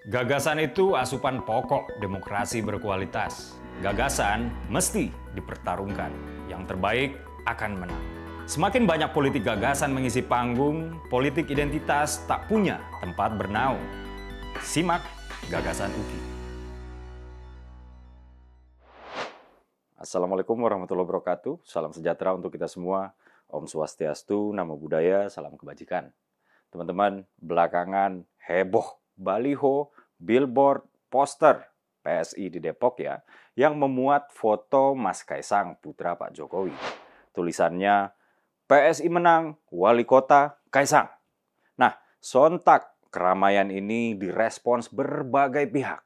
Gagasan itu asupan pokok demokrasi berkualitas. Gagasan mesti dipertarungkan. Yang terbaik akan menang. Semakin banyak politik gagasan mengisi panggung, politik identitas tak punya tempat bernaung. Simak Gagasan UKI. Assalamualaikum warahmatullahi wabarakatuh. Salam sejahtera untuk kita semua. Om Swastiastu, Namo Buddhaya, salam kebajikan. Teman-teman, belakangan heboh baliho, billboard, poster PSI di Depok ya, yang memuat foto Mas Kaisang, putra Pak Jokowi. Tulisannya, PSI menang, wali kota Kaisang. Nah, sontak keramaian ini direspons berbagai pihak.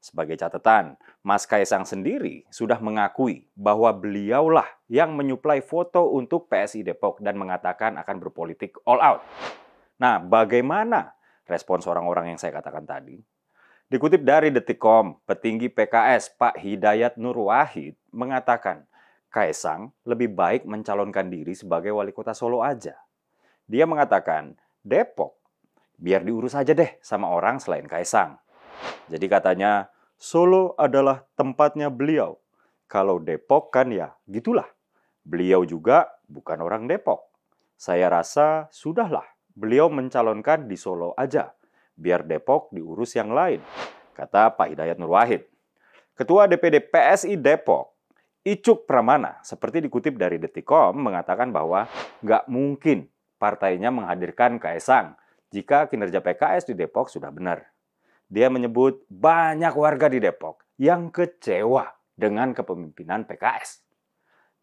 Sebagai catatan, Mas Kaisang sendiri sudah mengakui bahwa beliaulah yang menyuplai foto untuk PSI Depok dan mengatakan akan berpolitik all out. Nah, bagaimana respons orang-orang yang saya katakan tadi? Dikutip dari Detikcom, petinggi PKS Pak Hidayat Nur Wahid mengatakan, Kaisang lebih baik mencalonkan diri sebagai wali kota Solo aja. Dia mengatakan, Depok, biar diurus aja deh sama orang selain Kaisang. Jadi katanya, Solo adalah tempatnya beliau. Kalau Depok kan ya gitulah. Beliau juga bukan orang Depok. Saya rasa sudahlah, beliau mencalonkan di Solo aja. Biar Depok diurus yang lain, kata Pak Hidayat Nur Wahid. Ketua DPD PSI Depok, Icuk Pramana, seperti dikutip dari Detikcom, mengatakan bahwa nggak mungkin partainya menghadirkan Kaisang jika kinerja PKS di Depok sudah benar. Dia menyebut banyak warga di Depok yang kecewa dengan kepemimpinan PKS.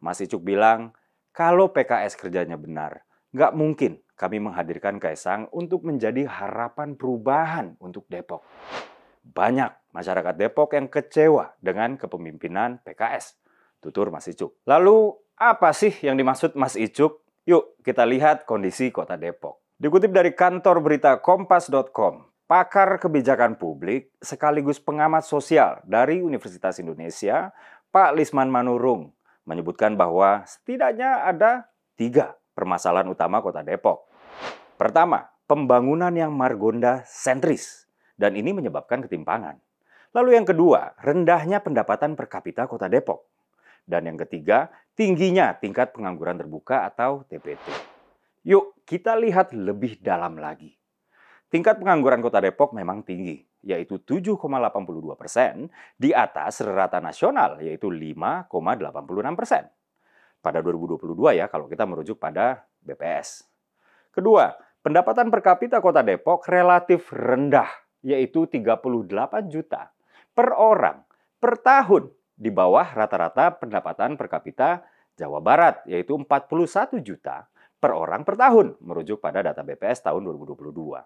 Mas Icuk bilang, kalau PKS kerjanya benar, nggak mungkin kami menghadirkan Kaisang untuk menjadi harapan perubahan untuk Depok. Banyak masyarakat Depok yang kecewa dengan kepemimpinan PKS, tutur Mas Icuk. Lalu, apa sih yang dimaksud Mas Icuk? Yuk kita lihat kondisi kota Depok. Dikutip dari kantor berita kompas.com, pakar kebijakan publik sekaligus pengamat sosial dari Universitas Indonesia, Pak Lisman Manurung, menyebutkan bahwa setidaknya ada 3 permasalahan utama kota Depok. Pertama, pembangunan yang margonda sentris, dan ini menyebabkan ketimpangan. Lalu yang kedua, rendahnya pendapatan per kapita kota Depok. Dan yang ketiga, tingginya tingkat pengangguran terbuka atau TPT. Yuk kita lihat lebih dalam lagi. Tingkat pengangguran kota Depok memang tinggi, yaitu 7,82%, di atas rata nasional, yaitu 5,86%. Pada 2022 ya, kalau kita merujuk pada BPS. Kedua, pendapatan per kapita kota Depok relatif rendah, yaitu 38 juta per orang per tahun, di bawah rata-rata pendapatan per kapita Jawa Barat, yaitu 41 juta per orang per tahun, merujuk pada data BPS tahun 2022.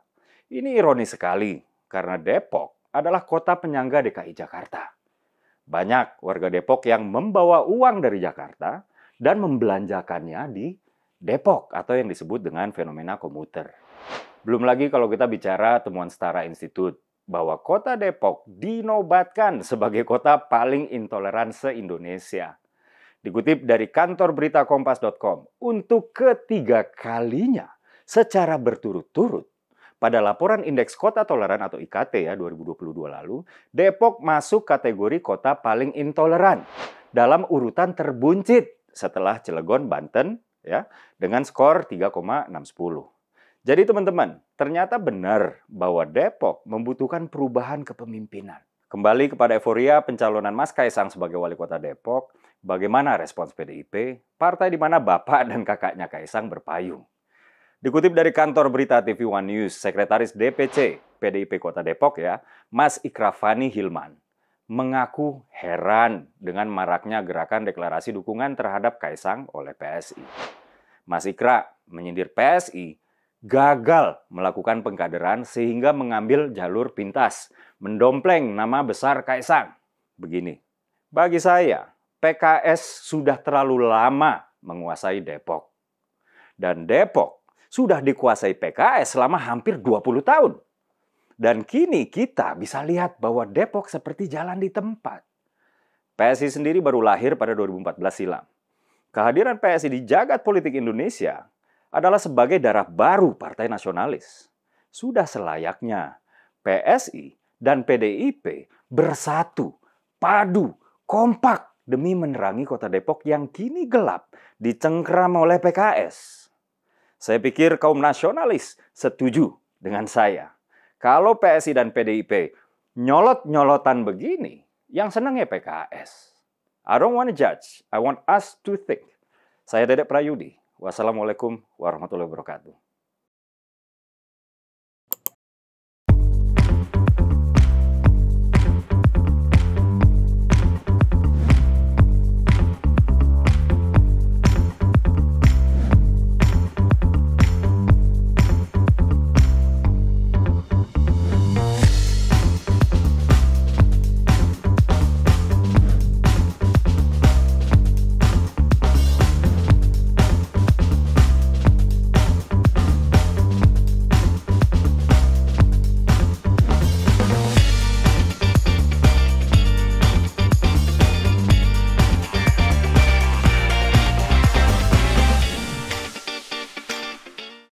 Ini ironis sekali, karena Depok adalah kota penyangga DKI Jakarta. Banyak warga Depok yang membawa uang dari Jakarta dan membelanjakannya di Depok atau yang disebut dengan fenomena komuter. Belum lagi kalau kita bicara temuan Setara Institut, bahwa kota Depok dinobatkan sebagai kota paling intoleran se-Indonesia. Dikutip dari kantor berita kompas.com, untuk ketiga kalinya secara berturut-turut, pada laporan Indeks Kota Toleran atau IKT ya 2022 lalu, Depok masuk kategori kota paling intoleran dalam urutan terbuncit setelah Cilegon, Banten ya dengan skor 3,610. Jadi teman-teman, ternyata benar bahwa Depok membutuhkan perubahan kepemimpinan. Kembali kepada euforia pencalonan Mas Kaisang sebagai wali kota Depok, bagaimana respons PDIP, partai di mana bapak dan kakaknya Kaisang berpayung. Dikutip dari kantor berita TV One News, Sekretaris DPC PDIP Kota Depok ya, Mas Ikrafani Hilman, mengaku heran dengan maraknya gerakan deklarasi dukungan terhadap Kaisang oleh PSI. Mas Ikra menyindir PSI gagal melakukan pengkaderan sehingga mengambil jalur pintas, mendompleng nama besar Kaisang. Begini, bagi saya, PKS sudah terlalu lama menguasai Depok. Dan Depok sudah dikuasai PKS selama hampir 20 tahun. Dan kini kita bisa lihat bahwa Depok seperti jalan di tempat. PSI sendiri baru lahir pada 2014 silam. Kehadiran PSI di jagat politik Indonesia adalah sebagai darah baru partai nasionalis. Sudah selayaknya PSI dan PDIP bersatu, padu, kompak demi menerangi kota Depok yang kini gelap dicengkram oleh PKS. Saya pikir kaum nasionalis setuju dengan saya. Kalau PSI dan PDIP nyolot-nyolotan begini, yang senang ya PKS. I don't want to judge, I want us to think. Saya Dedek Prayudi. Wassalamualaikum warahmatullahi wabarakatuh.